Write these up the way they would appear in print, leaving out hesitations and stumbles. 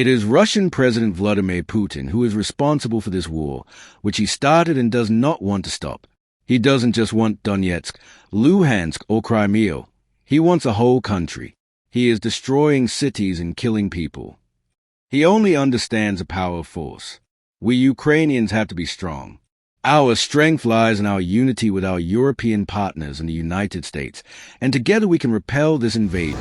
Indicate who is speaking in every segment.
Speaker 1: It is Russian President Vladimir Putin who is responsible for this war, which he started and does not want to stop. He doesn't just want Donetsk, Luhansk, or Crimea. He wants a whole country. He is destroying cities and killing people. He only understands the power of force. We Ukrainians have to be strong. Our strength lies in our unity with our European partners in the United States, and together we can repel this invasion.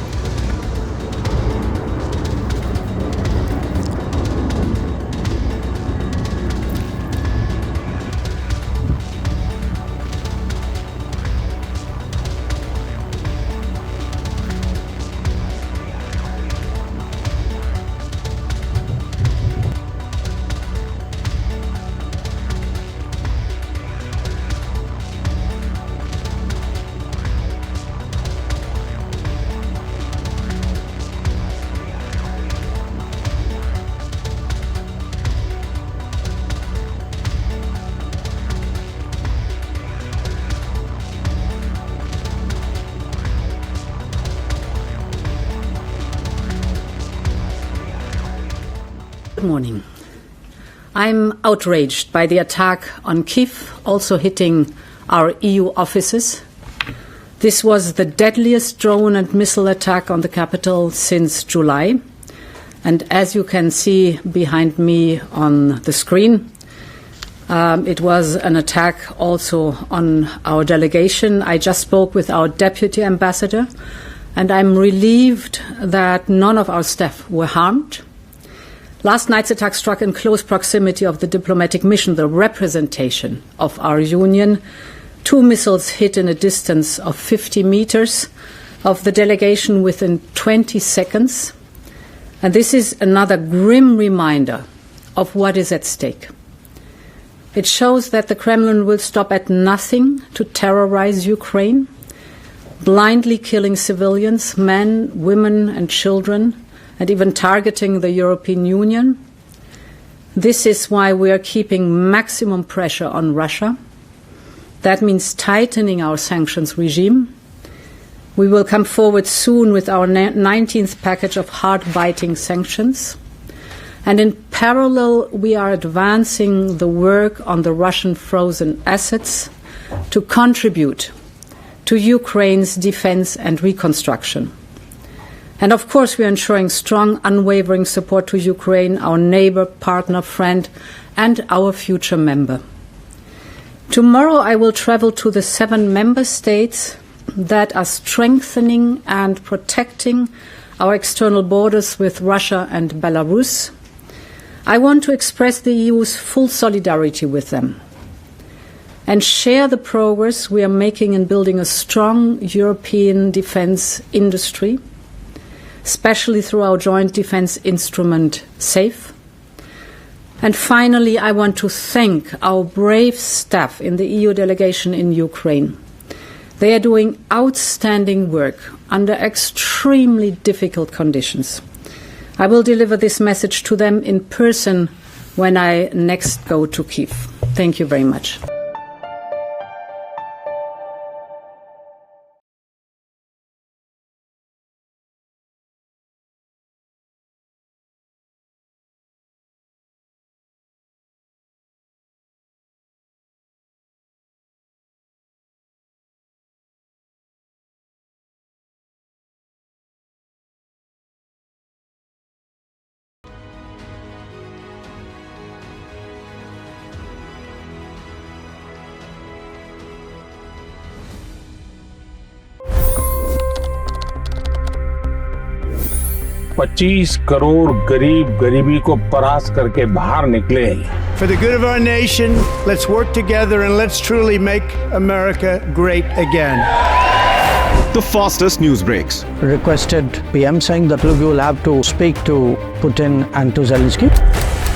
Speaker 2: Good morning. I'm outraged by the attack on Kyiv, also hitting our EU offices. This was the deadliest drone and missile attack on the capital since July. And as you can see behind me on the screen, it was an attack also on our delegation. I just spoke with our deputy ambassador, and I'm relieved that none of our staff were harmed. Last night's attack struck in close proximity of the diplomatic mission, the representation of our union. 2 missiles hit in a distance of 50 meters of the delegation within 20 seconds. And this is another grim reminder of what is at stake. It shows that the Kremlin will stop at nothing to terrorize Ukraine, blindly killing civilians, men, women, and children, and even targeting the European Union. This is why we are keeping maximum pressure on Russia. That means tightening our sanctions regime. We will come forward soon with our 19th package of hard-biting sanctions. And in parallel, we are advancing the work on the Russian frozen assets to contribute to Ukraine's defense and reconstruction. And of course, we are ensuring strong, unwavering support to Ukraine, our neighbor, partner, friend, and our future member. Tomorrow, I will travel to the 7 member states that are strengthening and protecting our external borders with Russia and Belarus. I want to express the EU's full solidarity with them and share the progress we are making in building a strong European defense industry, especially through our joint defense instrument, SAFE. And finally, I want to thank our brave staff in the EU delegation in Ukraine. They are doing outstanding work under extremely difficult conditions. I will deliver this message to them in person when I next go to Kyiv. Thank you very much.
Speaker 3: $25 crore गरीब गरीबी को परास्त करके बाहर निकले।
Speaker 4: For the good of our nation, let's work together and let's truly make America great again.
Speaker 5: The fastest news breaks.
Speaker 6: Requested PM saying that look, you will have to speak to Putin and to Zelensky.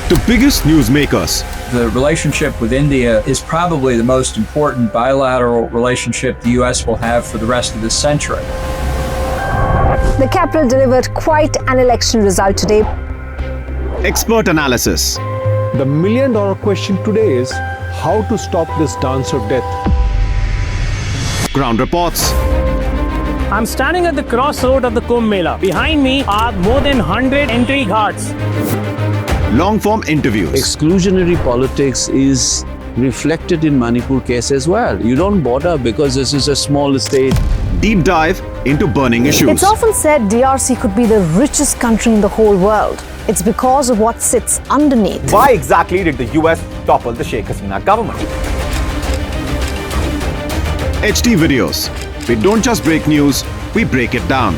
Speaker 5: The biggest news makers.
Speaker 7: The relationship with India is probably the most important bilateral relationship the U.S. will have for the rest of this century.
Speaker 8: The capital delivered quite an election result today.
Speaker 5: Expert analysis.
Speaker 9: The million-dollar question today is how to stop this dance of death.
Speaker 5: Ground reports.
Speaker 10: I'm standing at the crossroad of the Kumbh Mela. Behind me are more than 100 entry ghats.
Speaker 5: long-form interviews.
Speaker 10: Exclusionary politics is reflected in Manipur case as well. You don't bother because this is a small state.
Speaker 5: Deep dive into burning issues.
Speaker 8: It's often said DRC could be the richest country in the whole world. It's because of what sits underneath.
Speaker 11: Why exactly did the US topple the Sheikh Hasina government?
Speaker 5: HT videos. We don't just break news, we break it down.